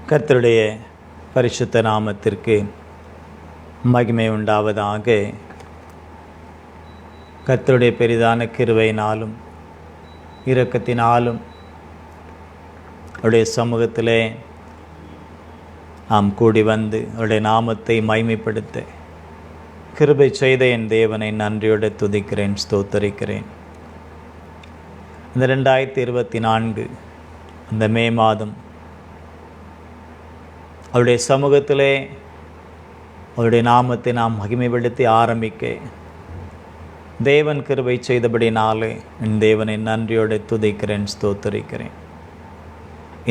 கர்த்தருடைய பரிசுத்த நாமத்திற்கு மகிமை உண்டாவதாக. கர்த்தருடைய பெரிதான கிருபையினாலும் இரக்கத்தினாலும் அவருடைய சமூகத்திலே நாம் கூடி வந்து அவருடைய நாமத்தை மகிமைப்படுத்த கிருபை செய்த என் தேவனை நன்றியோடு துதிக்கிறேன், ஸ்தோத்தரிக்கிறேன். இந்த 2024 அந்த மே மாதம் அவருடைய சமூகத்திலே அவருடைய நாமத்தை நாம் மகிமைப்படுத்தி ஆரம்பிக்க தேவன் கிருபை செய்தபடினாலே என் தேவனை நன்றியோடு துதிக்கிறேன், ஸ்தோத்தரிக்கிறேன்.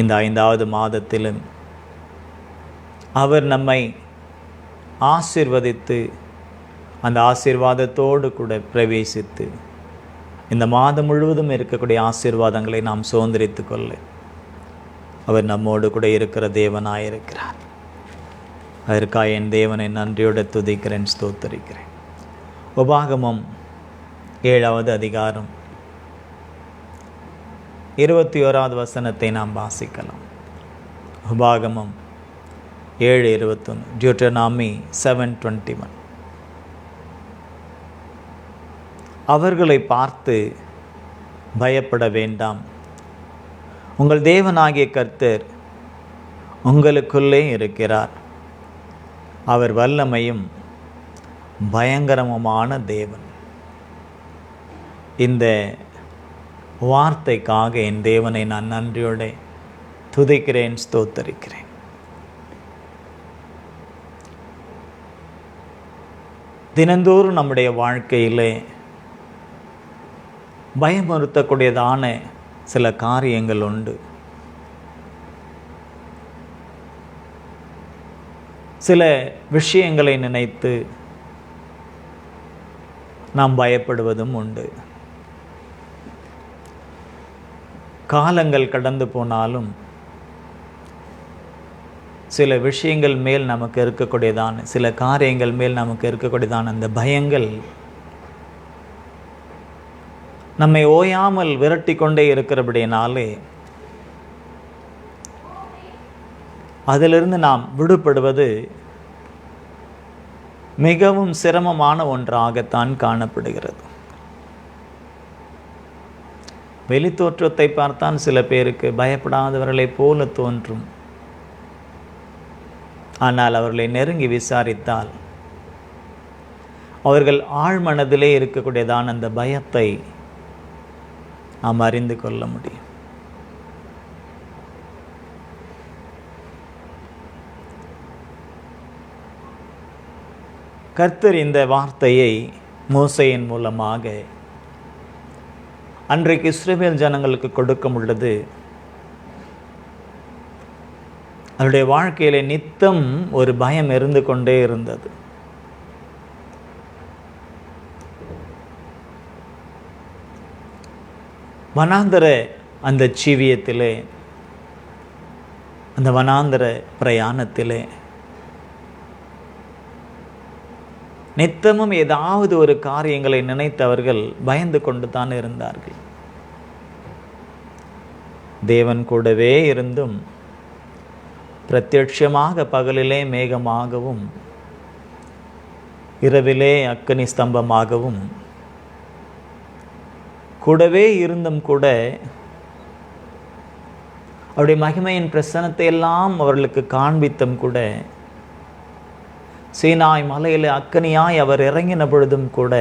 இந்த 5வது மாதத்திலும் அவர் நம்மை ஆசீர்வதித்து அந்த ஆசீர்வாதத்தோடு கூட பிரவேசித்து இந்த மாதம் முழுவதும் இருக்கக்கூடிய ஆசீர்வாதங்களை நாம் சுதந்திரித்து கொள்ள அவர் நம்மோடு கூட இருக்கிற தேவனாயிருக்கிறார். அதற்காக என் தேவனை நன்றியோடு துதிக்கிறேன், ஸ்தோத்தரிக்கிறேன். உபாகமம் 7வது அதிகாரம் 21வது வசனத்தை நாம் வாசிக்கலாம். உபாகமம் 7:21, டியூட்டனாமி 7:21. அவர்களை பார்த்து பயப்பட வேண்டாம், உங்கள் தேவனாகிய கர்த்தர் உங்களுக்குள்ளே இருக்கிறார். அவர் வல்லமையும் பயங்கரமுமான தேவன். இந்த வார்த்தைக்காக என் தேவனை நான் நன்றியோடு துதிக்கிறேன், ஸ்தோத்தரிக்கிறேன். தினந்தோறும் நம்முடைய வாழ்க்கையிலே பயமுறுத்தக்கூடியதான சில காரியங்கள் உண்டு. சில விஷயங்களை நினைத்து நாம் பயப்படுவதும் உண்டு. காலங்கள் கடந்து போனாலும் சில விஷயங்கள் மேல் நமக்கு இருக்கக்கூடியதான சில காரியங்கள் மேல் நமக்கு இருக்கக்கூடியதான அந்த பயங்கள் நம்மை ஓயாமல் விரட்டி கொண்டே இருக்கிறபடினாலே அதிலிருந்து நாம் விடுபடுவது மிகவும் சிரமமான ஒன்றாகத்தான் காணப்படுகிறது. வெளித்தோற்றத்தை பார்த்தான் சில பேருக்கு பயப்படாதவர்களைப் போல தோன்றும். ஆனால் அவர்களை நெருங்கி விசாரித்தால் அவர்கள் ஆழ்மனதிலே இருக்கக்கூடியதான அந்த பயத்தை நாம் அறிந்து கொள்ள முடியும். கர்த்தர் இந்த வார்த்தையை மோசேயின் மூலமாக அன்றைக்கு இஸ்ரவேல் ஜனங்களுக்கு கொடுக்கும் பொழுது அவருடைய வாழ்க்கையிலே நித்தம் ஒரு பயம் இருந்து கொண்டே இருந்தது. வனாந்தர அந்த ஜீவியத்திலே, அந்த வனாந்தர பிரயாணத்திலே நித்தமும் ஏதாவது ஒரு காரியங்களை நினைத்தவர்கள் பயந்து கொண்டு தான் இருந்தார்கள். தேவன் கூடவே இருந்தும் பிரத்யட்சமாக பகலிலே மேகமாகவும் இரவிலே அக்கினி ஸ்தம்பமாகவும் கூடவே இருந்தும் கூட அவருடைய மகிமையின் பிரசன்னத்தை எல்லாம் அவர்களுக்கு காண்பித்தும் கூட சீனாய் மலையில் அக்கனியாய் அவர் இறங்கின பொழுதும் கூட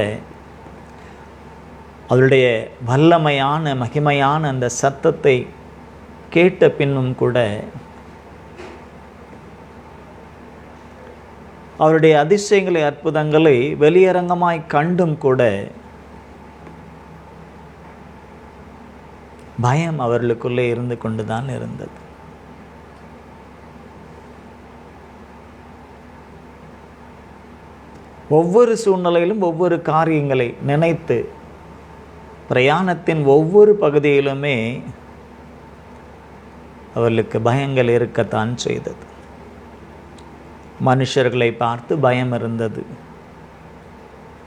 அவருடைய வல்லமையான மகிமையான அந்த சத்தத்தை கேட்ட பின்னும் கூட அவருடைய அதிசயங்களை அற்புதங்களை வெளியரங்கமாய் கண்டும் கூட பயம் அவர்களுக்குள்ளே இருந்து கொண்டுதான் இருந்தது. ஒவ்வொரு சூழ்நிலையிலும் ஒவ்வொரு காரியங்களை நினைத்து பிரயாணத்தின் ஒவ்வொரு பகுதியிலுமே அவர்களுக்கு பயங்கள் இருக்கத்தான் செய்தது. மனுஷர்களை பார்த்து பயம் இருந்தது.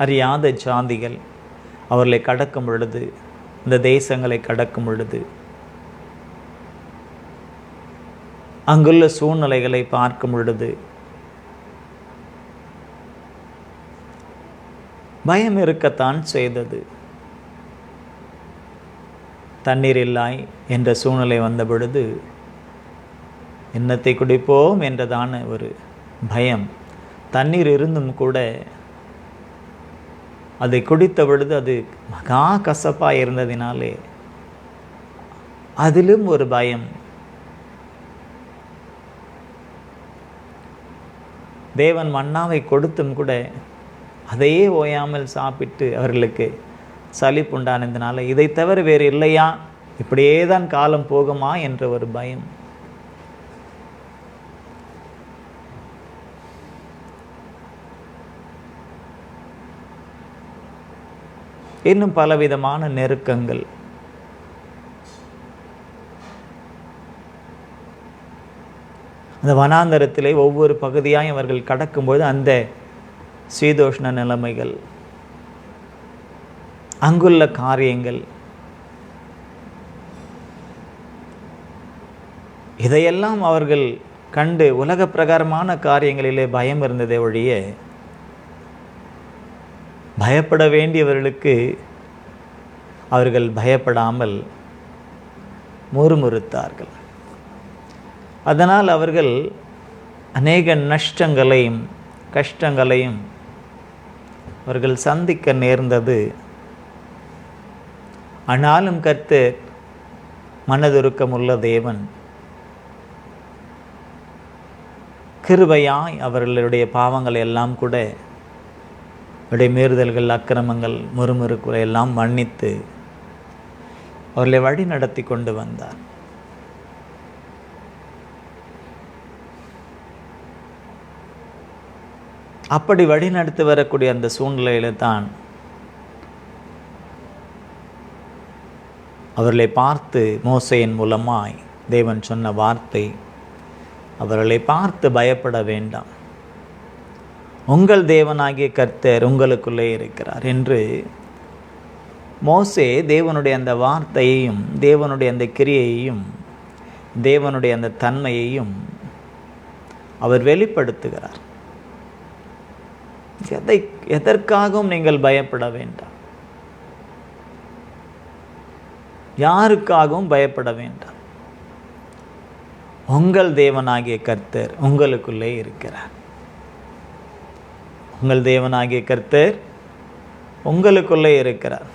அறியாத ஜாதிகள் அவர்களை கடக்கும் பொழுது, இந்த தேசங்களை கடக்கும் பொழுது அங்குள்ள சூழ்நிலைகளை பார்க்கும் பொழுது பயம் இருக்கத்தான் செய்தது. தண்ணீர் இல்லாய் என்ற சூழ்நிலை வந்த பொழுது என்னத்தை குடிப்போம் என்றதான ஒரு பயம். தண்ணீர் இருந்தும் கூட அதை குடித்த பொழுது அது மகா கசப்பாக இருந்ததினாலே அதிலும் ஒரு பயம். தேவன் மன்னாவை கொடுத்தும் கூட அதையே ஓயாமல் சாப்பிட்டு அவர்களுக்கு சலிப்புண்டானதுனால இதை தவிர வேறு இல்லையா, இப்படியே தான் காலம் போகுமா என்ற ஒரு பயம். இன்னும் பலவிதமான நெருக்கங்கள். அந்த வனாந்தரத்திலே ஒவ்வொரு பகுதியாய் அவர்கள் கடக்கும்போது அந்த சீதோஷ்ண நிலைமைகள், அங்குள்ள காரியங்கள், இதையெல்லாம் அவர்கள் கண்டு உலக பிரகாரமான காரியங்களிலே பயம் இருந்ததை ஒழிய பயப்பட வேண்டியவர்களுக்கு அவர்கள் பயப்படாமல் முறுமுறுத்தார்கள். அதனால் அவர்கள் அநேக நஷ்டங்களையும் கஷ்டங்களையும் அவர்கள் சந்திக்க நேர்ந்தது. ஆனாலும் கர்த்தர் மனதுருக்கமுள்ள தேவன் கிருபையாய் அவர்களுடைய பாவங்களை எல்லாம் கூட மீறுதல்கள், அக்கிரமங்கள், முறுமுறுக்குகளை எல்லாம் மன்னித்து அவர்களை வழி நடத்தி கொண்டு வந்தார். அப்படி வழி நடத்தி வரக்கூடிய அந்த சூழ்நிலையில தான் அவர்களை பார்த்து மோசேயின் மூலமாய் தேவன் சொன்ன வார்த்தை, அவர்களை பார்த்து பயப்பட வேண்டாம், உங்கள் தேவனாகிய கர்த்தர் உங்களுக்குள்ளே இருக்கிறார் என்று மோசே தேவனுடைய அந்த வார்த்தையையும் தேவனுடைய அந்த கிரியையையும் தேவனுடைய அந்த தன்மையையும் அவர் வெளிப்படுத்துகிறார். எதற்காகவும் நீங்கள் பயப்பட வேண்டாம், யாருக்காகவும் பயப்பட வேண்டாம், உங்கள் தேவனாகிய கர்த்தர் உங்களுக்குள்ளே இருக்கிறார். உங்கள் தேவனாகிய கர்த்தர் உங்களுக்குள்ளே இருக்கிறார்.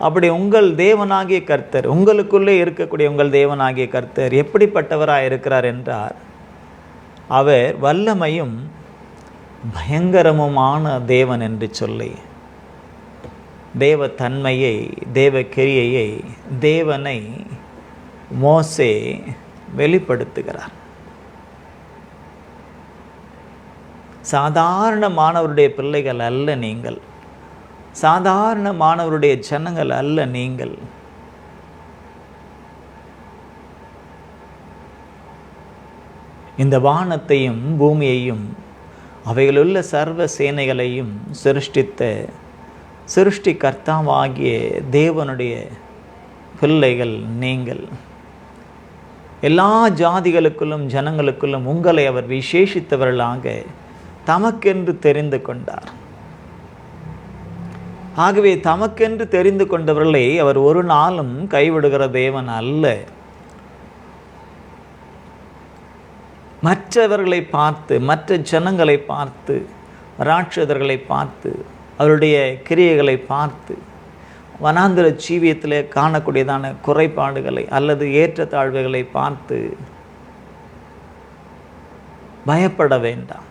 அப்படி உங்கள் தேவனாகிய கர்த்தர், உங்களுக்குள்ளே இருக்கக்கூடிய உங்கள் தேவனாகிய கர்த்தர் எப்படிப்பட்டவராக இருக்கிறார் என்றார், அவர் வல்லமையும் பயங்கரமுமான தேவன் என்று சொல்லி தேவ தன்மையை, தேவ கிரியையை, தேவனை மோசே வெளிப்படுத்துகிறார். சாதாரணமானவருடைய பிள்ளைகள் அல்ல நீங்கள், சாதாரணமானவருடைய ஜனங்கள் அல்ல நீங்கள். இந்த வானத்தையும் பூமியையும் அவைகளுள்ள சர்வ சேனைகளையும் சிருஷ்டித்த சிருஷ்டிகர்த்தாவாகிய தேவனுடைய பிள்ளைகள் நீங்கள். எல்லா ஜாதிகளுக்குள்ளும் ஜனங்களுக்குள்ளும் உங்களை அவர் விசேஷித்தவர்களாக தமக்கென்று தெரிந்து கொண்டார். ஆகவே தமக்கென்று தெரிந்து கொண்டவர்களை அவர் ஒரு நாளும் கைவிடுகிற தேவன் அல்ல. மற்றவர்களை பார்த்து, மற்ற ஜனங்களை பார்த்து, ராட்சதர்களை பார்த்து, அவருடைய கிரியைகளை பார்த்து, வனாந்திர ஜீவியத்தில் காணக்கூடியதான குறைபாடுகளை அல்லது ஏற்றத்தாழ்வுகளை பார்த்து பயப்பட வேண்டாம்.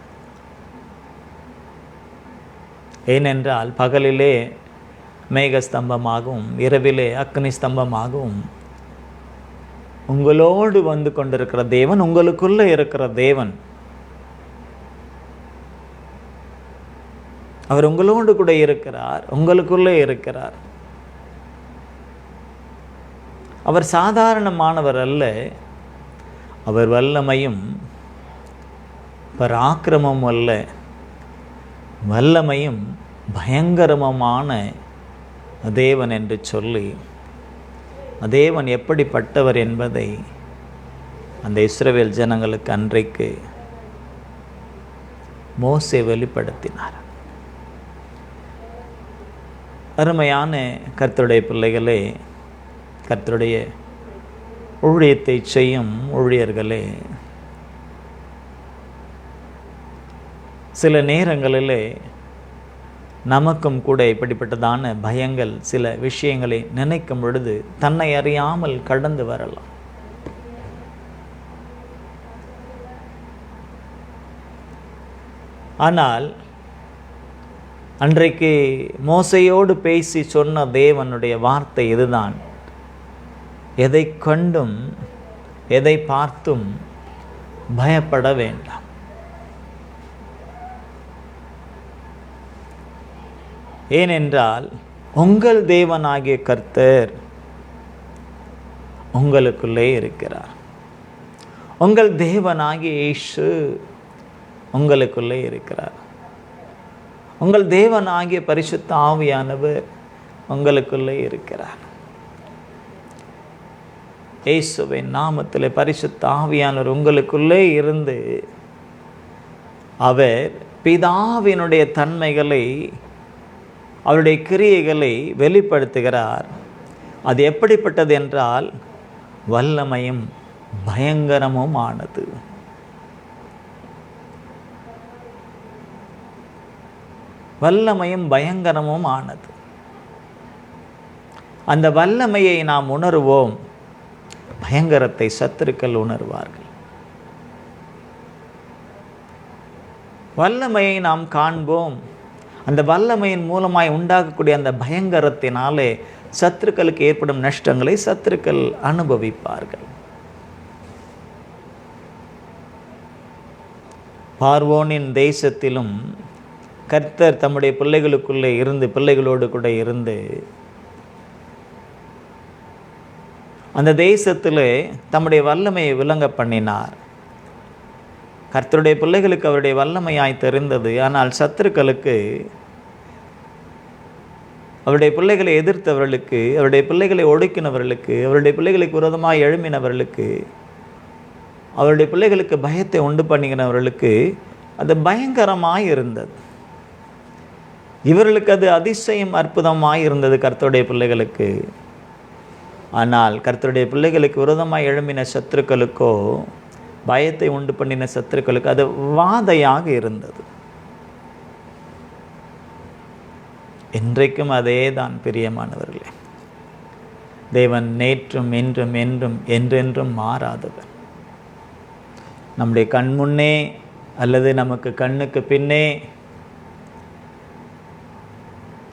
ஏனென்றால் பகலிலே மேகஸ்தம்பமாகவும் இரவிலே அக்னி ஸ்தம்பமாகவும் உங்களோடு வந்து கொண்டிருக்கிற தேவன், உங்களுக்குள்ளே இருக்கிற தேவன். அவர் உங்களோடு கூட இருக்கிறார், உங்களுக்குள்ளே இருக்கிறார். அவர் சாதாரணமானவர் அல்ல. அவர் வல்லமையும் பராக்கிரமும் அல்ல, வல்லமையும் பயங்கரமான தேவன் என்று சொல்லி தேவன் எப்படிப்பட்டவர் என்பதை அந்த இஸ்ரவேல் ஜனங்களுக்கு அன்றைக்கு மோசே வெளிப்படுத்தினார். அருமையான கர்த்தருடைய பிள்ளைகளே, கர்த்தருடைய ஊழியத்தை செய்யும் ஊழியர்களே, சில நேரங்களிலே நமக்கும் கூட இப்படிப்பட்டதான பயங்கள் சில விஷயங்களை நினைக்கும் பொழுது தன்னை அறியாமல் கடந்து வரலாம். ஆனால் அன்றைக்கு மோசையோடு பேசி சொன்ன தேவனுடைய வார்த்தை இதுதான்: எதை கண்டும் எதை பார்த்தும் பயப்பட வேண்டாம். ஏனென்றால் உங்கள் தேவனாகிய கர்த்தர் உங்களுக்குள்ளே இருக்கிறார். உங்கள் தேவனாகிய இயேசு உங்களுக்குள்ளே இருக்கிறார். உங்கள் தேவனாகிய பரிசுத்த ஆவியானவர் உங்களுக்குள்ளே இருக்கிறார். இயேசுவின் நாமத்திலே பரிசுத்த ஆவியானவர் உங்களுக்குள்ளே இருந்து அவர் பிதாவினுடைய தன்மைகளை, அவருடைய கிரியைகளை வெளிப்படுத்துகிறார். அது எப்படிப்பட்டது என்றால் வல்லமையும் பயங்கரமும் ஆனது. வல்லமையும் பயங்கரமும் ஆனது. அந்த வல்லமையை நாம் உணர்வோம், பயங்கரத்தை சத்துருக்கள் உணர்வார்கள். வல்லமையை நாம் காண்போம், அந்த வல்லமையின் மூலமாய் உண்டாகக்கூடிய அந்த பயங்கரத்தினாலே சத்துருக்களுக்கு ஏற்படும் நஷ்டங்களை சத்துருக்கள் அனுபவிப்பார்கள். பார்வோனின் தேசத்திலும் கர்த்தர் தம்முடைய பிள்ளைகளுக்குள்ளே இருந்து, பிள்ளைகளோடு கூட இருந்து, அந்த தேசத்திலே தம்முடைய வல்லமையை விளங்க பண்ணினார். கர்த்தருடைய பிள்ளைகளுக்கு அவருடைய வல்லமையாய் தெரிந்தது. ஆனால் சத்துருக்களுக்கு, அவருடைய பிள்ளைகளை எதிர்த்தவர்களுக்கு, அவருடைய பிள்ளைகளை ஒடுக்கினவர்களுக்கு, அவருடைய பிள்ளைகளுக்கு விரோதமாக எழும்பினவர்களுக்கு, அவருடைய பிள்ளைகளுக்கு பயத்தை உண்டு பண்ணினவர்களுக்கு அது பயங்கரமாய் இருந்தது. இவர்களுக்கு அது அதிசயம் அற்புதமாய் இருந்தது கர்த்தருடைய பிள்ளைகளுக்கு. ஆனால் கர்த்தருடைய பிள்ளைகளுக்கு விரோதமாய் எழும்பின சத்துருக்களுக்கோ, பயத்தை உண்டு பண்ணின சத்துருக்களுக்கு அது வாதையாக இருந்தது. இன்றைக்கும் அதே தான் பிரியமானவர்களே. தேவன் நேற்றும் இன்றும் என்றும் என்றென்றும் மாறாதவர். நம்முடைய கண் முன்னே அல்லது நமக்கு கண்ணுக்கு பின்னே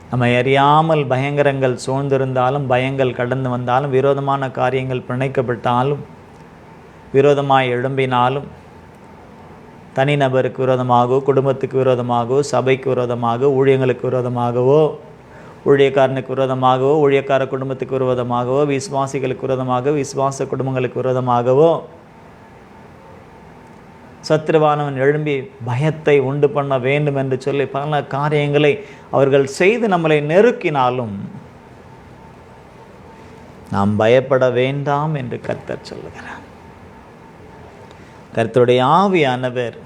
நம்மை அறியாமல் பயங்கரங்கள் சூழ்ந்திருந்தாலும், பயங்கள் கடந்து வந்தாலும், விரோதமான காரியங்கள் பிணைக்கப்பட்டாலும், விரோதமாய் எழும்பினாலும், தனிநபருக்கு விரோதமாகவோ, குடும்பத்துக்கு விரோதமாகவோ, சபைக்கு விரோதமாகவோ, ஊழியங்களுக்கு விரோதமாகவோ, ஊழியக்காரனுக்கு விரோதமாகவோ, ஊழியக்கார குடும்பத்துக்கு விரோதமாகவோ, விசுவாசிகளுக்கு விரோதமாகவோ, விசுவாச குடும்பங்களுக்கு விரோதமாகவோ சத்ருவானவன் எழும்பி பயத்தை உண்டு பண்ண வேண்டும் என்று சொல்லி பல காரியங்களை அவர்கள் செய்து நம்மளை நெருக்கினாலும் நாம் பயப்பட வேண்டாம் என்று கர்த்தர் சொல்லுகிறார். கர்த்தருடைய ஆவியானவர்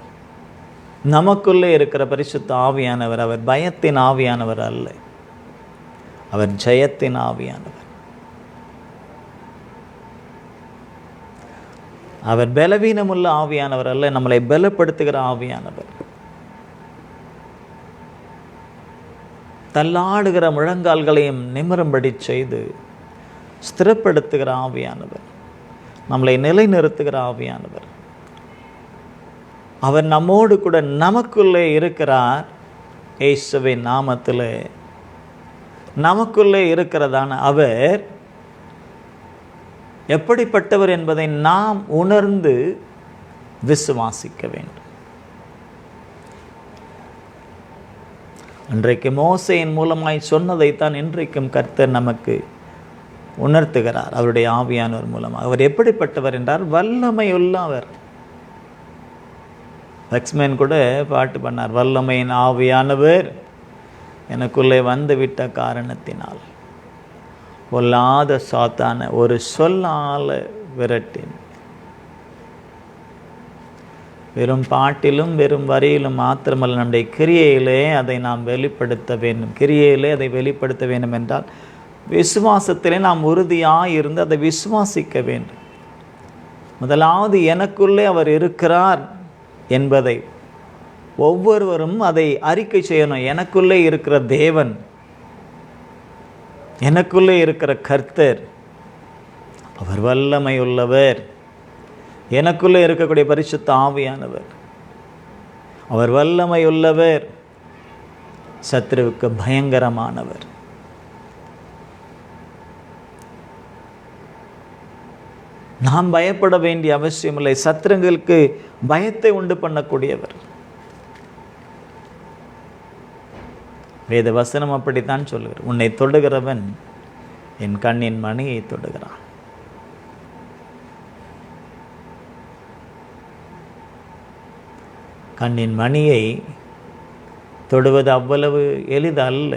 நமக்குள்ளே இருக்கிற பரிசுத்த ஆவியானவர். அவர் பயத்தின் ஆவியானவர் அல்ல, அவர் ஜெயத்தின் ஆவியானவர். அவர் பலவீனமுள்ள ஆவியானவர் அல்ல, நம்மளை பலப்படுத்துகிற ஆவியானவர். தள்ளாடுகிற முழங்கால்களையும் நிமிரும்படி செய்து ஸ்திரப்படுத்துகிற ஆவியானவர், நம்மளை நிலைநிறுத்துகிற ஆவியானவர். அவர் நம்மோடு கூட நமக்குள்ளே இருக்கிறார். இயேசுவின் நாமத்தில் நமக்குள்ளே இருக்கிறதான அவர் எப்படிப்பட்டவர் என்பதை நாம் உணர்ந்து விசுவாசிக்க வேண்டும். அன்றைக்கு மோசேயின் மூலமாய் சொன்னதைத்தான் இன்றைக்கும் கர்த்தர் நமக்கு உணர்த்துகிறார் அவருடைய ஆவியானவர் மூலமாக. அவர் எப்படிப்பட்டவர் என்றால் வல்லமையுள்ளவர். லக்ஷ்மணன் கூட பாட்டு பண்ணார், வல்லமையின் ஆவியானவர் எனக்குள்ளே வந்துவிட்ட காரணத்தினால் பொல்லாத சாத்தான ஒரு சொல்லால விரட்டின். வெறும் பாட்டிலும் வெறும் வரியிலும் மாத்திரமல்ல, நம்முடைய கிரியையிலே அதை நாம் வெளிப்படுத்த வேண்டும். கிரியையிலே அதை வெளிப்படுத்த வேண்டும் என்றால் விசுவாசத்திலே நாம் உறுதியாக இருந்து அதை விசுவாசிக்க வேண்டும். முதலாவது எனக்குள்ளே அவர் இருக்கிறார் என்பதை ஒவ்வொருவரும் அதை அறிக்கை செய்யணும். எனக்குள்ளே இருக்கிற தேவன், எனக்குள்ளே இருக்கிற கர்த்தர், அவர் வல்லமை உள்ளவர். எனக்குள்ளே இருக்கக்கூடிய பரிசுத்த ஆவியானவர், அவர் வல்லமை உள்ளவர், சத்ருவுக்கு பயங்கரமானவர். நாம் பயப்பட வேண்டிய அவசியமில்லை. சத்ருங்களுக்கு பயத்தை உண்டு பண்ணக்கூடியவர். வேத வசனம் அப்படித்தான் சொல்லுகிறார். உன்னை தொடுகிறவன் என் கண்ணின் மணியை தொடுகிறான். கண்ணின் மணியை தொடுவது அவ்வளவு எளிதல்ல.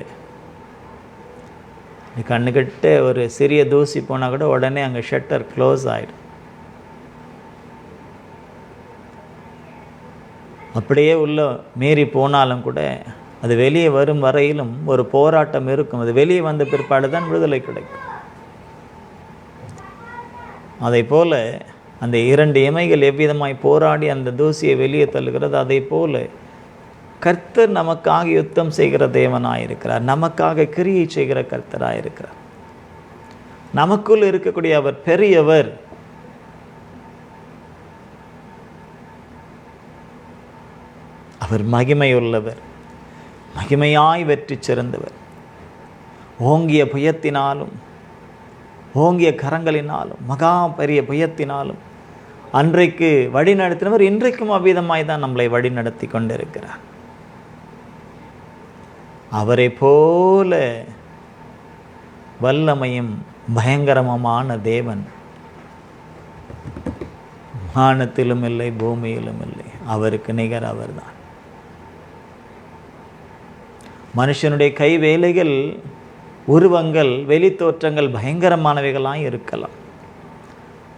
கண்ணுக்கிட்ட ஒரு சிறிய தூசி போனால் கூட உடனே அங்கே ஷட்டர் க்ளோஸ் ஆகிடும். அப்படியே உள்ள மீறி போனாலும் கூட அது வெளியே வரும் வரையிலும் ஒரு போராட்டம் இருக்கும். அது வெளியே வந்த பிற்பாடு தான் விடுதலை கிடைக்கும். அதை போல அந்த 2 இமைகள் எவ்விதமாய் போராடி அந்த தூசியை வெளியே தள்ளுகிறது, அதை போல கர்த்தர் நமக்காக யுத்தம் செய்கிற தேவனாயிருக்கிறார். நமக்காக கிரியை செய்கிற கர்த்தராயிருக்கிறார். நமக்குள் இருக்கக்கூடிய அவர் பெரியவர். அவர் மகிமையுள்ளவர், மகிமையாய் வெற்றி சிறந்தவர். ஓங்கிய புயத்தினாலும் ஓங்கிய கரங்களினாலும் மகா பெரிய புயத்தினாலும் அன்றைக்கு வழி நடத்தினவர் இன்றைக்கும் அவ்விதமாய் தான் நம்மளை வழி நடத்தி கொண்டிருக்கிறார். அவரை போல வல்லமையும் பயங்கரமான தேவன் வானத்திலும் இல்லை, பூமியிலும் இல்லை. அவருக்கு நிகர் அவர்தான். மனுஷனுடைய கை வேலைகள், உருவங்கள், வெளி தோற்றங்கள் பயங்கரமானவைகளாக இருக்கலாம்.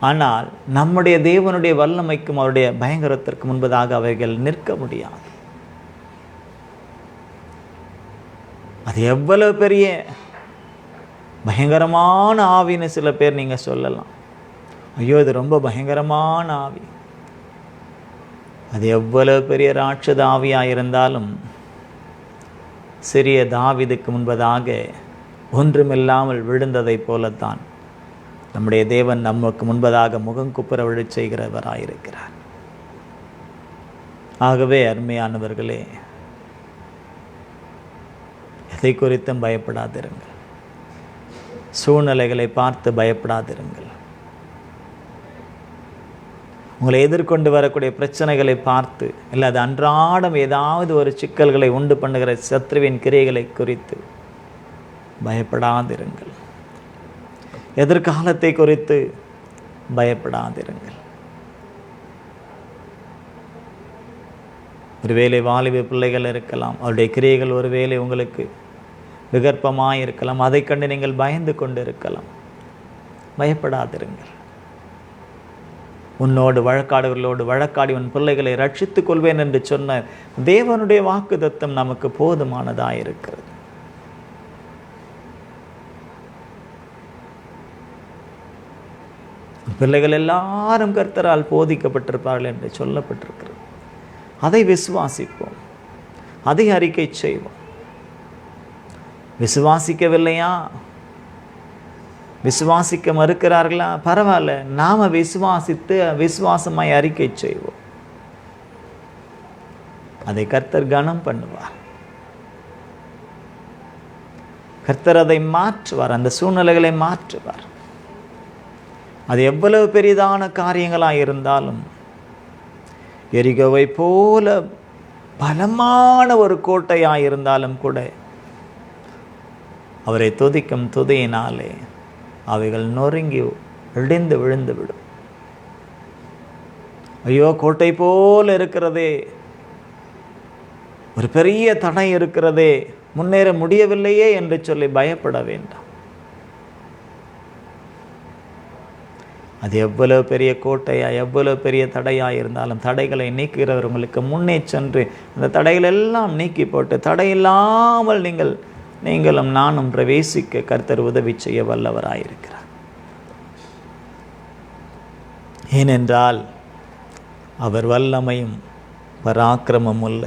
ஆனால் நம்முடைய தேவனுடைய வல்லமைக்கும் அவருடைய பயங்கரத்திற்கு முன்பதாக அவைகள் நிற்க முடியாது. அது எவ்வளவு பெரிய பயங்கரமான ஆவின்னு சில பேர் நீங்கள் சொல்லலாம். ஐயோ இது ரொம்ப பயங்கரமான ஆவி. அது எவ்வளவு பெரிய ராட்சத ஆவியாக இருந்தாலும் சிறிய தாவீதுக்கு முன்பதாக ஒன்றுமில்லாமல் விழுந்ததை போலத்தான் நம்முடைய தேவன் நமக்கு முன்பதாக முகங்குப்புற விழச் செய்கிறவராயிருக்கிறார். ஆகவே அருமையானவர்களே, எதை குறித்தும் பயப்படாதிருங்கள். சூழ்நிலைகளை பார்த்து பயப்படாதிருங்கள். உங்களை எதிர்கொண்டு வரக்கூடிய பிரச்சனைகளை பார்த்து, இல்லை அது அன்றாடம் ஏதாவது ஒரு சிக்கல்களை உண்டு பண்ணுகிற சத்ருவின் கிரியைகளை குறித்து பயப்படாதிருங்கள். எதிர்காலத்தை குறித்து பயப்படாதிருங்கள். ஒருவேளை வாலிப பிள்ளைகள் இருக்கலாம், அவருடைய கிரியைகள் ஒருவேளை உங்களுக்கு விகற்பமாக இருக்கலாம். அதை கண்டு நீங்கள் பயந்து கொண்டு இருக்கலாம். பயப்படாதிருங்கள். உன்னோடு வழக்காடுகளோடு வழக்காடி உன் பிள்ளைகளை ரட்சித்துக் கொள்வேன் என்று சொன்ன தேவனுடைய வாக்குத்தத்தம் நமக்கு போதுமானதாயிருக்கிறது. பிள்ளைகள் எல்லாரும் கர்த்தரால் போதிக்கப்பட்டிருப்பார்கள் என்று சொல்லப்பட்டிருக்கிறது. அதை விசுவாசிப்போம், அதை அறிக்கை செய்வோம். விசுவாசிக்கவில்லையா, விசுவாசிக்க மறுக்கிறார்களா, பரவாயில்ல, நாம விசுவாசித்து விசுவாசமாய் அறிக்கை செய்வோம். அதை கர்த்தர் கனம் பண்ணுவார். கர்த்தர் அதை மாற்றுவார், அந்த சூழ்நிலைகளை மாற்றுவார். அது எவ்வளவு பெரிதான காரியங்களாக இருந்தாலும், எரிகோவை போல பலமான ஒரு கோட்டையாக இருந்தாலும் கூட அவரை துதிக்கும் துதியினாலே அவைகள் நொறுங்கி இடிந்து விழுந்து விடும். ஐயோ கோட்டை போல இருக்கிறதே, ஒரு பெரிய தடை இருக்கிறதே, முன்னேற முடியவில்லையே என்று சொல்லி பயப்பட வேண்டாம். அது எவ்வளோ பெரிய கோட்டையாக, எவ்வளோ பெரிய தடையாக இருந்தாலும் தடைகளை நீக்குகிறவர் உங்களுக்கு முன்னே சென்று அந்த தடைகள் எல்லாம் நீக்கி போட்டு தடையில்லாமல் நீங்களும் நானும் பிரவேசிக்க கர்த்தர் உதவி செய்ய வல்லவராயிருக்கிறார். ஏனென்றால் அவர் வல்லமையும் பராக்கிரமம் உள்ள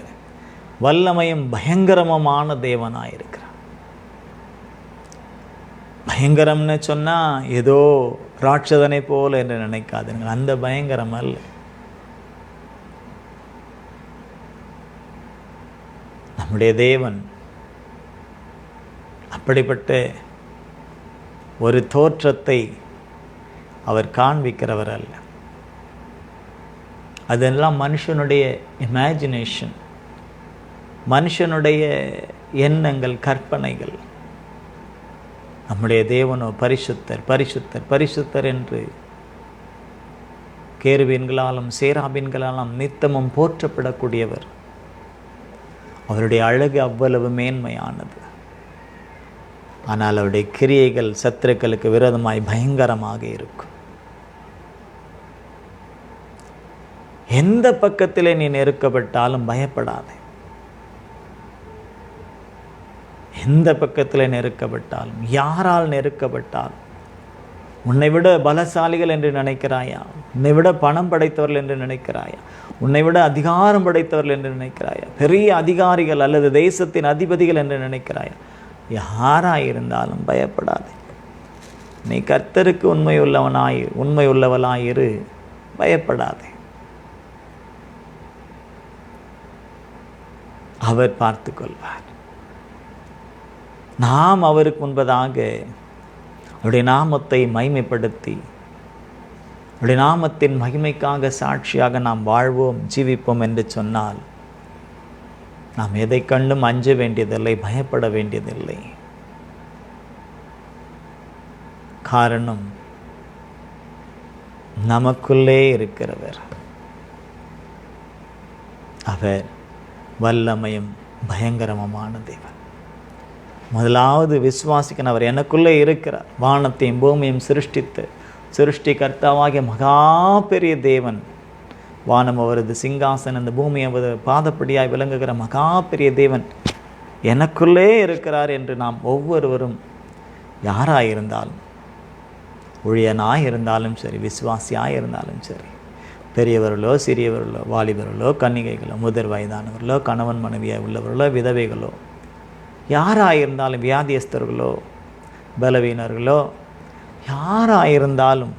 வல்லமையும் பயங்கரமான தேவனாயிருக்கிறார். பயங்கரம்னு சொன்னால் ஏதோ ராட்சதனை போல என்று நினைக்காதீர்கள், அந்த பயங்கரம் அல்ல. நம்முடைய தேவன் அப்படிப்பட்ட ஒரு தோற்றத்தை அவர் காண்பிக்கிறவர் அல்ல. அதெல்லாம் மனுஷனுடைய இமேஜினேஷன், மனுஷனுடைய எண்ணங்கள், கற்பனைகள். நம்முடைய தேவனோ பரிசுத்தர் பரிசுத்தர் பரிசுத்தர் என்று கேருபீன்களாலும் சேராபீன்களாலும் நித்தமும் போற்றப்படக்கூடியவர். அவருடைய அழகு அவ்வளவு மேன்மையானது. ஆனால் அவருடைய கிரியைகள் சத்துருக்களுக்கு விரோதமாய் பயங்கரமாக இருக்கும். எந்த பக்கத்திலே நீ நெருக்கப்பட்டாலும் பயப்படாதே. எந்த பக்கத்தில் நெருக்கப்பட்டாலும், யாரால் நெருக்கப்பட்டாலும், உன்னை விட பலசாலிகள் என்று நினைக்கிறாயா? உன்னை விட பணம் படைத்தவர்கள் என்று நினைக்கிறாயா? உன்னை விட அதிகாரம் படைத்தவர்கள் என்று நினைக்கிறாயா? பெரிய அதிகாரிகள் அல்லது தேசத்தின் அதிபதிகள் என்று நினைக்கிறாயா? யாராயிருந்தாலும் பயப்படாதே. நீ கர்த்தருக்கு உண்மை உள்ளவனாயிரு, பயப்படாதே. அவர் பார்த்து கொள்வார். நாம் அவருக்கு முன்பதாக அவருடைய நாமத்தை மகிமைப்படுத்தி அவருடைய நாமத்தின் மகிமைக்காக சாட்சியாக நாம் வாழ்வோம், ஜீவிப்போம் என்று சொன்னால் நாம் எதை கண்டும் அஞ்ச வேண்டியதில்லை, பயப்பட வேண்டியதில்லை. காரணம், நமக்குள்ளே இருக்கிறவர். அவர் வல்லமையும் பயங்கரமான தேவன். முதலாவது விசுவாசிக்கணும், அவர் எனக்குள்ளே இருக்கிறார். வானத்தையும் பூமியையும் சிருஷ்டி கர்த்தாவாகிய மகா பெரிய தேவன். வானம் அவரது சிங்காசனம், அந்த பூமி அவரது பாதப்படியாய் விளங்குகிற மகா பெரிய தேவன் எனக்குள்ளே இருக்கிறார் என்று நாம் ஒவ்வொருவரும், யாராயிருந்தாலும், ஊழியனாய் இருந்தாலும் சரி, விசுவாசியாய் இருந்தாலும் சரி, பெரியவர்களோ சிறியவர்களோ, வாலிபர்களோ கன்னிகைகளோ, முதிர் வயதானவர்களோ, கணவன் மனைவியாய் உள்ளவர்களோ, விதவைகளோ, யாராயிருந்தாலும், வியாதியஸ்தர்களோ பலவீனர்களோ, யாராயிருந்தாலும்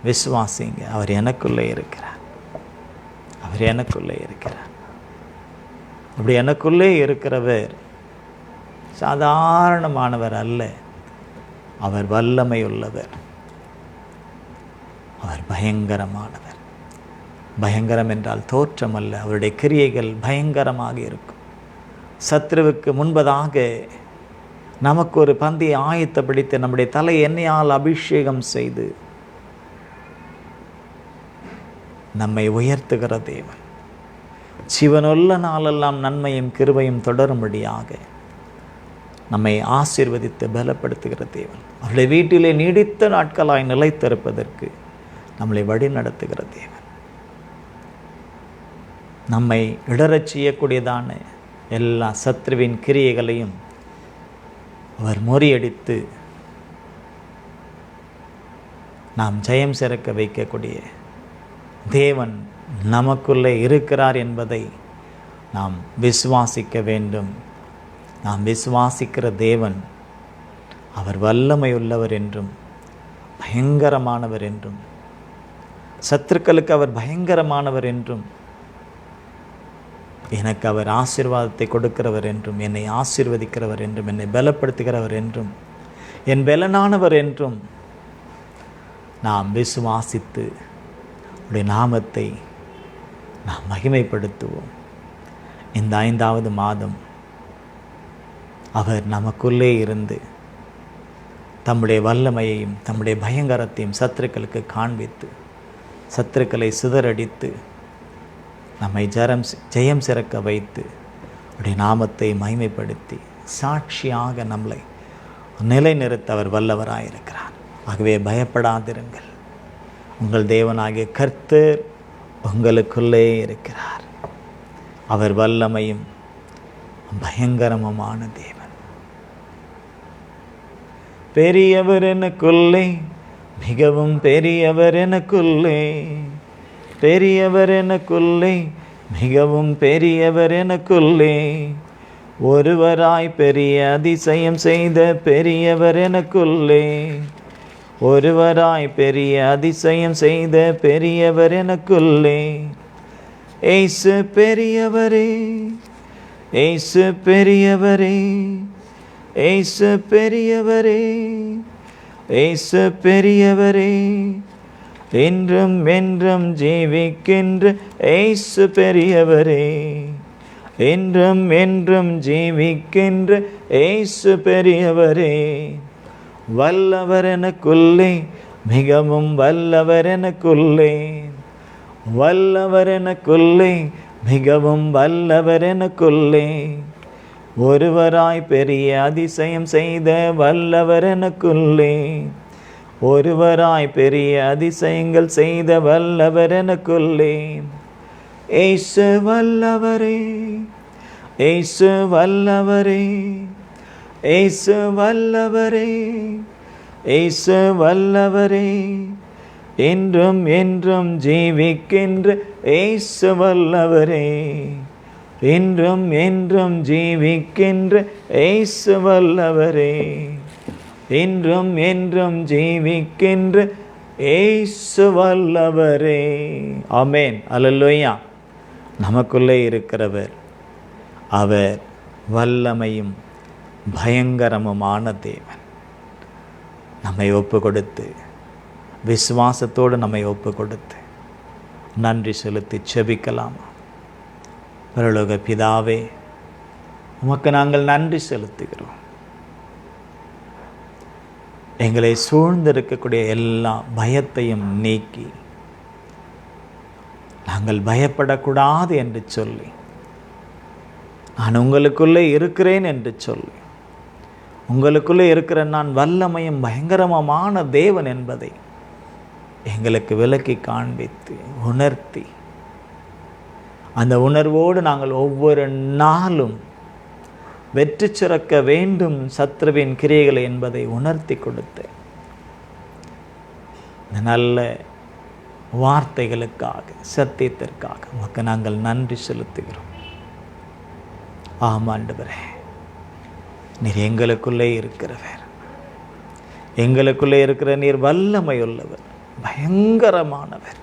விசுவாசிங்க. அவர் எனக்குள்ளே இருக்கிறார். அவர் எனக்குள்ளே இருக்கிறார். அப்படி எனக்குள்ளே இருக்கிறவர் சாதாரணமானவர் அல்ல. அவர் வல்லமை உள்ளவர். அவர் பயங்கரமானவர். பயங்கரம் என்றால் தோற்றம் அல்ல, அவருடைய கிரியைகள் பயங்கரமாக இருக்கும். சத்ருவுக்கு முன்பதாக நமக்கு ஒரு பந்தியை ஆயத்தப்படுத்தி நம்முடைய தலை எண்ணெயால் அபிஷேகம் செய்து நம்மை உயர்த்துகிற தேவன். ஜீவனுள்ள நாளெல்லாம் நன்மையும் கிருபையும் தொடரும்படியாக நம்மை ஆசீர்வதித்து பலப்படுத்துகிற தேவன். அவருடைய வீட்டிலே நீடித்த நாட்களாய் நிலைத்திருப்பதற்கு நம்மளை வழி நடத்துகிற தேவன். நம்மை இடரச் செய்யக்கூடியதான எல்லா சத்ருவின் கிரியைகளையும் அவர் முறியடித்து நாம் ஜெயம் சிறக்க வைக்கக்கூடிய தேவன் நமக்குள்ளே இருக்கிறார் என்பதை நாம் விசுவாசிக்க வேண்டும். நாம் விசுவாசிக்கிற தேவன் அவர் வல்லமையுள்ளவர் என்றும் பயங்கரமானவர் என்றும், சத்துருக்களுக்கு அவர் பயங்கரமானவர் என்றும், எனக்கு அவர் ஆசீர்வாதத்தை கொடுக்கிறவர் என்றும், என்னை ஆசீர்வதிக்கிறவர் என்றும், என்னை பலப்படுத்துகிறவர் என்றும், என் பலனானவர் என்றும் நாம் விசுவாசித்து அவருடைய நாமத்தை நாம் மகிமைப்படுத்துவோம். இந்த 5வது மாதம் அவர் நமக்குள்ளே இருந்து தம்முடைய வல்லமையையும் தம்முடைய பயங்கரத்தையும் சத்துருக்களுக்கு காண்பித்து சத்துருக்களை சிதறடித்து நம்மை ஜெயம் சிறக்க வைத்து அவருடைய நாமத்தை மகிமைப்படுத்தி சாட்சியாக நம்மளை நிலைநிறுத்த அவர் வல்லவராயிருக்கிறார். ஆகவே பயப்படாதிருங்கள், உங்கள் தேவனாகிய கர்த்தர் உங்களுக்குள்ளே இருக்கிறார். அவர் வல்லமையும் பயங்கரமுமான தேவன். பெரியவர் எனக்குள்ளே, மிகவும் பெரியவர் எனக்குள்ளே, பெரியவர் எனக்குள்ளே, மிகவும் பெரியவர் எனக்குள்ளே, ஒருவராய் பெரிய அதிசயம் செய்த பெரியவர் எனக்குள்ளே, ஒருவராய் பெரிய அதிசயம் செய்த பெரியவர் எனக்குள்ளே. இயேசு பெரியவரே, இயேசு பெரியவரே, இயேசு பெரியவரே, இயேசு பெரியவரே, என்றும் என்றும் ஜீவிக்கின்ற இயேசு பெரியவரே, என்றும் என்றும் ஜீவிக்கின்ற இயேசு பெரியவரே, வல்லவர் எனக்குள்ளே, மிகவும் வல்லவர் எனக்குள்ளே, வல்லவர் எனக்குள்ளே, மிகவும் வல்லவர் எனக்குள்ளே, ஒருவராய் பெரிய அதிசயம் செய்த வல்லவர் எனக்குள்ளே, ஒருவராய் பெரிய அதிசயங்கள் செய்த வல்லவர் எனக்குள்ளே. இயேசு வல்லவரே, இயேசு வல்லவரே, இயேசு வல்லவரே, இயேசு வல்லவரே, என்றும் என்றும் ஜீவிக்கின்ற இயேசு வல்லவரே, என்றும் என்றும் ஜீவிக்கின்ற இயேசு வல்லவரே, என்றும் என்றும் ஜீவிக்கின்ற இயேசு வல்லவரே. ஆமென். அல்லேலூயா. நமக்குள்ளே இருக்கிறவர் அவர் வல்லமையும் பயங்கரமுமான தேவன். நம்மை ஒப்பு கொடுத்து, விசுவாசத்தோடு நம்மை ஒப்பு கொடுத்து நன்றி செலுத்தி செபிக்கலாமா? பரலோக பிதாவே, உமக்கு நாங்கள் நன்றி செலுத்துகிறோம். எங்களை சூழ்ந்திருக்கக்கூடிய எல்லா பயத்தையும் நீக்கி நாங்கள் பயப்படக்கூடாது என்று சொல்லி, நான் உங்களுக்குள்ளே இருக்கிறேன் என்று சொல்லி, உங்களுக்குள்ளே இருக்கிற நான் வல்லமையும் பயங்கரமான தேவன் என்பதை எங்களுக்கு விளக்கி காண்பித்து உணர்த்தி, அந்த உணர்வோடு நாங்கள் ஒவ்வொரு நாளும் வெற்றி சிறக்க வேண்டும் சத்ருவின் கிரியைகளை என்பதை உணர்த்தி கொடுத்து, இந்த நல்ல வார்த்தைகளுக்காக, சத்தியத்திற்காக உமக்கு நாங்கள் நன்றி செலுத்துகிறோம். ஆமாண்டவரே, நீர் எங்களுக்குள்ளே இருக்கிறவர், எங்களுக்குள்ளே இருக்கிற நீர் வல்லமையுள்ளவர், பயங்கரமானவர்.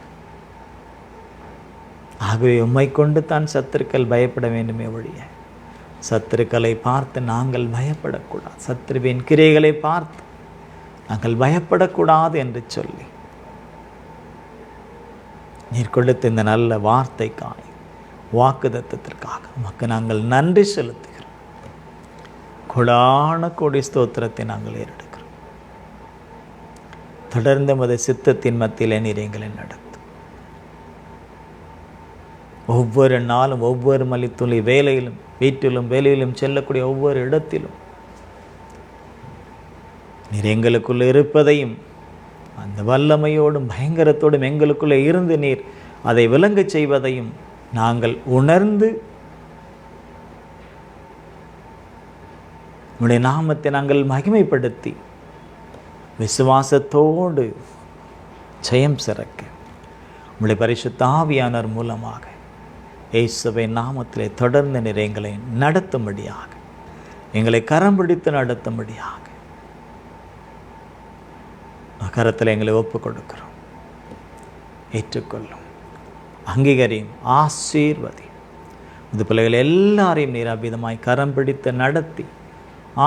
ஆகவே உம்மை கொண்டு தான் சத்துருக்கள் பயப்பட வேண்டுமே ஒழிய சத்துருக்களை பார்த்து நாங்கள் பயப்படக்கூடாது, சத்துருவின் கிரியைகளை பார்த்து நாங்கள் பயப்படக்கூடாது என்று சொல்லி நீர் கொடுத்த இந்த நல்ல வார்த்தைக்காக, வாக்குதத்தத்திற்காக உமக்கு நாங்கள் நன்றி செலுத்துகிறோம். கொடான கோடி ஸ்தோத்திரத்தை நாங்கள் ஏறெடுக்கிறோம். தொடர்ந்து மத சித்தத்தின் மத்தியிலே நீர் எங்களை நடத்தும். ஒவ்வொரு நாளும், ஒவ்வொரு மலித்துளி வேலையிலும், வீட்டிலும் வேலையிலும் செல்லக்கூடிய ஒவ்வொரு இடத்திலும் நீர் எங்களுக்குள்ளே இருப்பதையும், அந்த வல்லமையோடும் பயங்கரத்தோடும் எங்களுக்குள்ளே இருந்து நீர் அதை விளங்கச் செய்வதையும் நாங்கள் உணர்ந்து உம்முடைய நாமத்தை நாங்கள் மகிமைப்படுத்தி விசுவாசத்தோடு ஜெயம் சிறக்க உம்முடைய பரிசுத்த ஆவியானவர் மூலமாக இயேசுவின் நாமத்திலே தொடர்ந்து நீர் எங்களை நடத்தும்படியாக, எங்களை கரம் பிடித்து நடத்தும்படியாக கரத்தில் எங்களை ஒப்பு கொடுக்கிறோம். ஏற்றுக்கொள்ளும், அங்கீகரியும், ஆசீர்வதி. இந்த பிள்ளைகள் எல்லாரையும் நீர் அவ்விதமாய் கரம் பிடித்து நடத்தி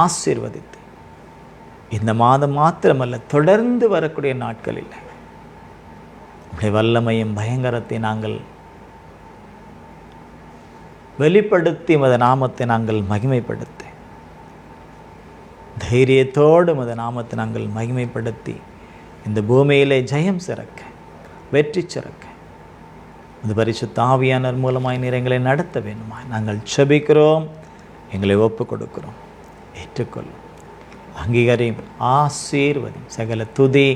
ஆசீர்வதித்து, இந்த மாதம் மாத்திரமல்ல, தொடர்ந்து வரக்கூடிய நாட்களில் உடைய வல்லமையும் பயங்கரத்தை நாங்கள் வெளிப்படுத்தி மத நாமத்தை நாங்கள் மகிமைப்படுத்தி, தைரியத்தோடு மத நாமத்தை நாங்கள் மகிமைப்படுத்தி இந்த பூமியிலே ஜெயம் சிறக்க, வெற்றி சிறக்க இந்த பரிசுத்த ஆவியானவர் மூலமாய் நீர் எங்களை நடத்த வேண்டுமா நாங்கள் செபிக்கிறோம். எங்களை ஒப்பு கொடுக்கிறோம். ஏற்றுக்கொள்ளும், அங்கீகரியும், ஆசீர்வதி. சகல துதி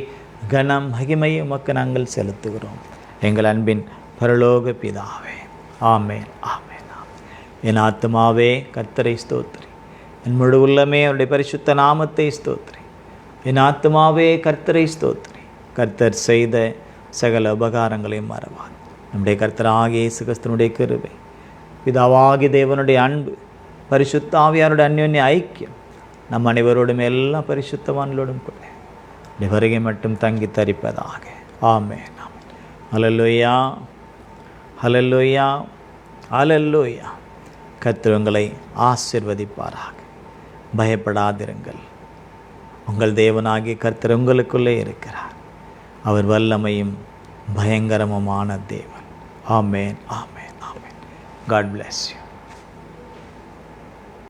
கனம் மகிமை உமக்கு நாங்கள் செலுத்துகிறோம். எங்கள் அன்பின் பரலோக பிதாவே. ஆமென், ஆமென், ஆமென். என் ஆத்துமாவே கர்த்தரை ஸ்தோத்திரி, என் முழு உள்ளமே அவருடைய பரிசுத்த நாமத்தை ஸ்தோத்திரி. என் ஆத்துமாவே கர்த்தரை ஸ்தோத்திரி, கர்த்தர் செய்த சகல உபகாரங்களையும் மறவார். நம்முடைய கர்த்தராகிய இயேசு கிறிஸ்துவினுடைய கிருபை, பிதாவாகிய தேவனுடைய அன்பு, பரிசுத்த ஆவியாருடைய அந்யோன்ய ஐக்கியம் நம் அனைவரோடும் எல்லா பரிசுத்தவான்களோடும் கூட வருகை மட்டும் தங்கி தரிப்பதாக. ஆமென், ஆமென். ஹல்லேலூயா, ஹல்லேலூயா, ஹல்லேலூயா. கர்த்தர் உங்களை ஆசீர்வதிப்பாராக. பயப்படாதிருங்கள், உங்கள் தேவனாகிய கர்த்தர் உங்களுக்குள்ளே இருக்கிறார். அவர் வல்லமையும் பயங்கரமுமான தேவன். ஆமென், ஆமென், ஆமென். God bless you.